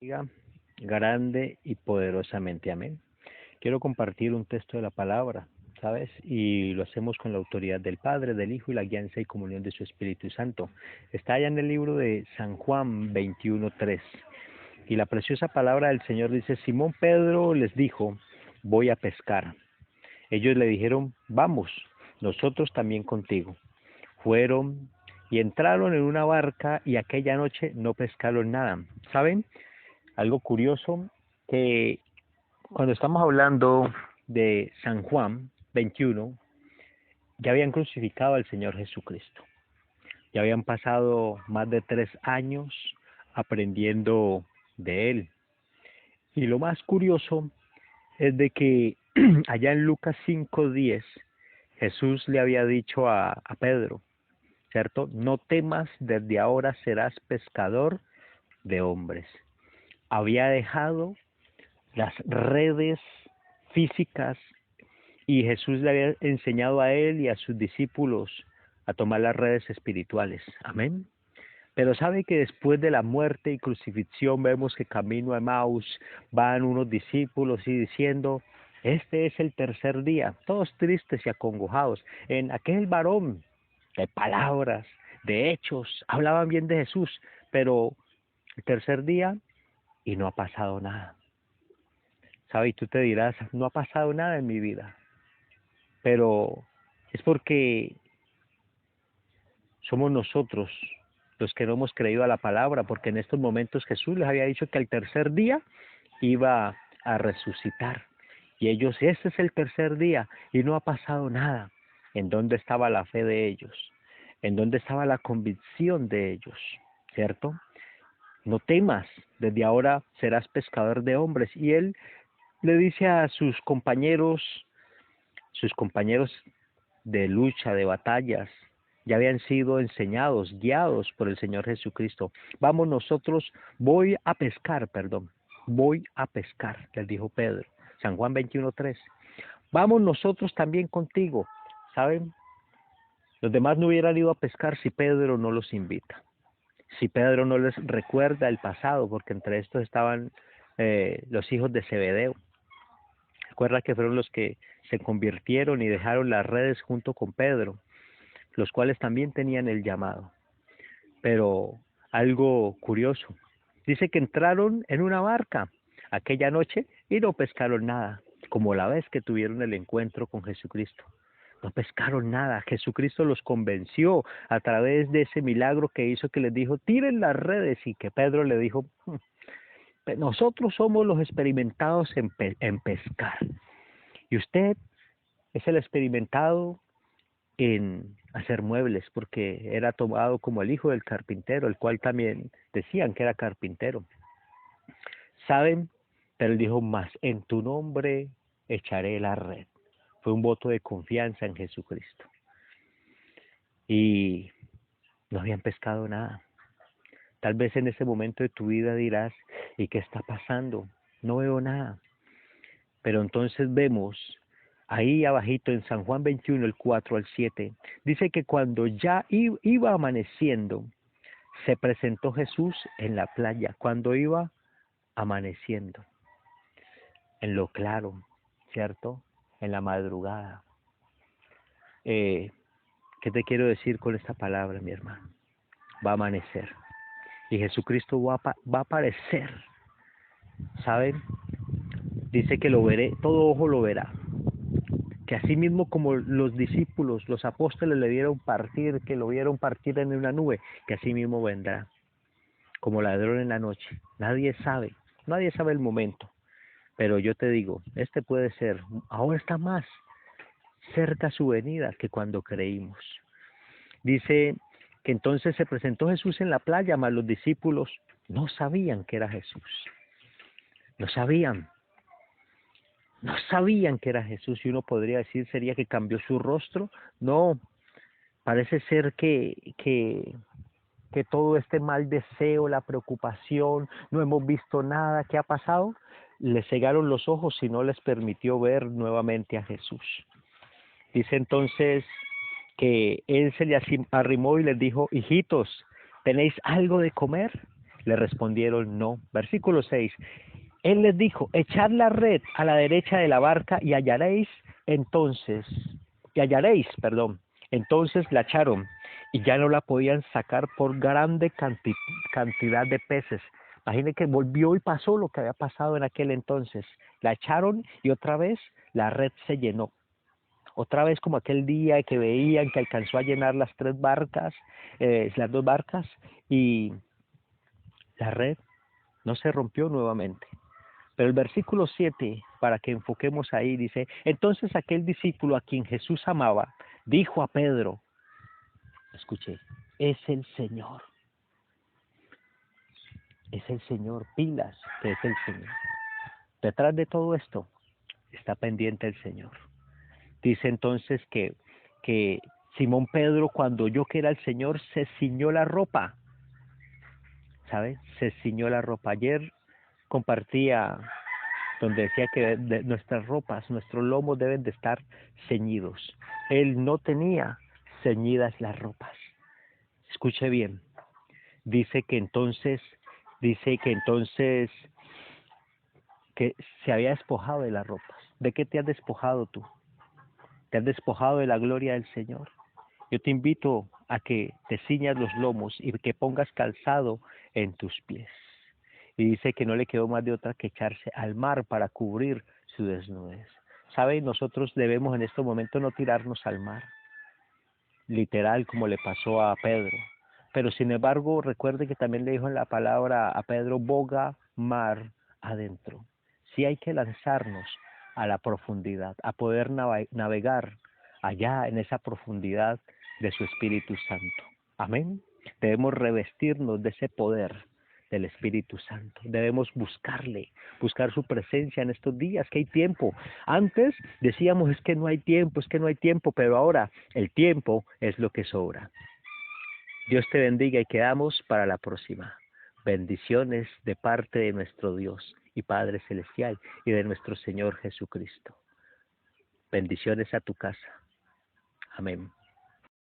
Diga grande y poderosamente. Amén. Quiero compartir un texto de la palabra, ¿sabes? Y lo hacemos con la autoridad del Padre, del Hijo y la guianza y comunión de su Espíritu Santo. Está allá en el libro de San Juan 21:3. Y la preciosa palabra del Señor dice: Simón Pedro les dijo: voy a pescar. Ellos le dijeron: vamos, nosotros también contigo. Fueron y entraron en una barca y aquella noche no pescaron nada. ¿Saben? Algo curioso, que cuando estamos hablando de San Juan 21, ya habían crucificado al Señor Jesucristo. Ya habían pasado más de 3 años aprendiendo de Él. Y lo más curioso es de que allá en Lucas 5:10, Jesús le había dicho a Pedro, ¿cierto? No temas, desde ahora serás pescador de hombres. Había dejado las redes físicas y Jesús le había enseñado a él y a sus discípulos a tomar las redes espirituales. Amén. Pero sabe que después de la muerte y crucifixión vemos que camino a Emaús van unos discípulos y diciendo: este es el tercer día, todos tristes y acongojados. En aquel varón de palabras, de hechos, hablaban bien de Jesús, pero el tercer día y no ha pasado nada. ¿Sabe? Y tú te dirás: no ha pasado nada en mi vida. Pero es porque somos nosotros los que no hemos creído a la palabra, porque en estos momentos Jesús les había dicho que al tercer día iba a resucitar. Y ellos: este es el tercer día y no ha pasado nada. ¿En dónde estaba la fe de ellos? ¿En dónde estaba la convicción de ellos? ¿Cierto? No temas, desde ahora serás pescador de hombres. Y él le dice a sus compañeros de lucha, de batallas, ya habían sido enseñados, guiados por el Señor Jesucristo. Vamos nosotros, voy a pescar, les dijo Pedro. San Juan 21:3. Vamos nosotros también contigo. ¿Saben? Los demás no hubieran ido a pescar si Pedro no los invita, si Pedro no les recuerda el pasado, porque entre estos estaban los hijos de Zebedeo. Recuerda que fueron los que se convirtieron y dejaron las redes junto con Pedro, los cuales también tenían el llamado. Pero algo curioso, dice que entraron en una barca aquella noche y no pescaron nada, como la vez que tuvieron el encuentro con Jesucristo. No pescaron nada. Jesucristo los convenció a través de ese milagro que hizo, que les dijo: tiren las redes, y que Pedro le dijo: nosotros somos los experimentados en pescar. Y usted es el experimentado en hacer muebles, porque era tomado como el hijo del carpintero, el cual también decían que era carpintero. ¿Saben? Pero él dijo: más en tu nombre echaré la red. Fue un voto de confianza en Jesucristo. Y no habían pescado nada. Tal vez en ese momento de tu vida dirás: ¿y qué está pasando? No veo nada. Pero entonces vemos ahí abajito en San Juan 21, el 4 al 7, dice que cuando ya iba amaneciendo, se presentó Jesús en la playa, cuando iba amaneciendo, en lo claro, ¿cierto? En la madrugada. Eh, ¿Qué te quiero decir con esta palabra, mi hermano? Va a amanecer y Jesucristo va a aparecer, ¿saben? Dice que lo veré, todo ojo lo verá. Que así mismo como los discípulos, los apóstoles le vieron partir, que lo vieron partir en una nube, que así mismo vendrá, como ladrón en la noche. Nadie sabe el momento, pero yo te digo, este puede ser, ahora está más cerca su venida que cuando creímos. Dice que entonces se presentó Jesús en la playa, mas los discípulos no sabían que era Jesús, no sabían. No sabían que era Jesús, y uno podría decir, ¿sería que cambió su rostro? No, parece ser que todo este mal deseo, la preocupación, no hemos visto nada, ¿qué ha pasado? Les cegaron los ojos y no les permitió ver nuevamente a Jesús. Dice entonces que él se le arrimó y les dijo: hijitos, ¿tenéis algo de comer? Le respondieron, no. Versículo 6. Él les dijo, echad la red a la derecha de la barca y hallaréis, perdón. Entonces la echaron y ya no la podían sacar por grande cantidad de peces. Imaginen que volvió y pasó lo que había pasado en aquel entonces. La echaron y otra vez la red se llenó. Otra vez como aquel día que veían que alcanzó a llenar las las dos barcas, y la red no se rompió nuevamente. Pero el versículo 7, para que enfoquemos ahí, dice, entonces aquel discípulo a quien Jesús amaba, dijo a Pedro, escuche, es el Señor, pilas, que es el Señor. Detrás de todo esto está pendiente el Señor. Dice entonces que Simón Pedro, cuando oyó que era el Señor, se ciñó la ropa, ¿sabes? Se ciñó la ropa. Ayer compartía donde decía que de nuestras ropas, nuestros lomos deben de estar ceñidos. Él no tenía ceñidas las ropas. Escuche bien. Dice que entonces que se había despojado de las ropas. ¿De qué te has despojado tú? ¿Te has despojado de la gloria del Señor? Yo te invito a que te ciñas los lomos y que pongas calzado en tus pies. Y dice que no le quedó más de otra que echarse al mar para cubrir su desnudez. ¿Sabe? Nosotros debemos en este momento no tirarnos al mar, literal como le pasó a Pedro. Pero sin embargo, recuerde que también le dijo en la palabra a Pedro, boga mar adentro. Sí hay que lanzarnos a la profundidad, a poder navegar allá en esa profundidad de su Espíritu Santo. Amén. Debemos revestirnos de ese poder del Espíritu Santo. Debemos buscar su presencia en estos días, que hay tiempo. Antes decíamos, es que no hay tiempo, pero ahora el tiempo es lo que sobra. Dios te bendiga y quedamos para la próxima. Bendiciones de parte de nuestro Dios y Padre Celestial y de nuestro Señor Jesucristo. Bendiciones a tu casa. Amén.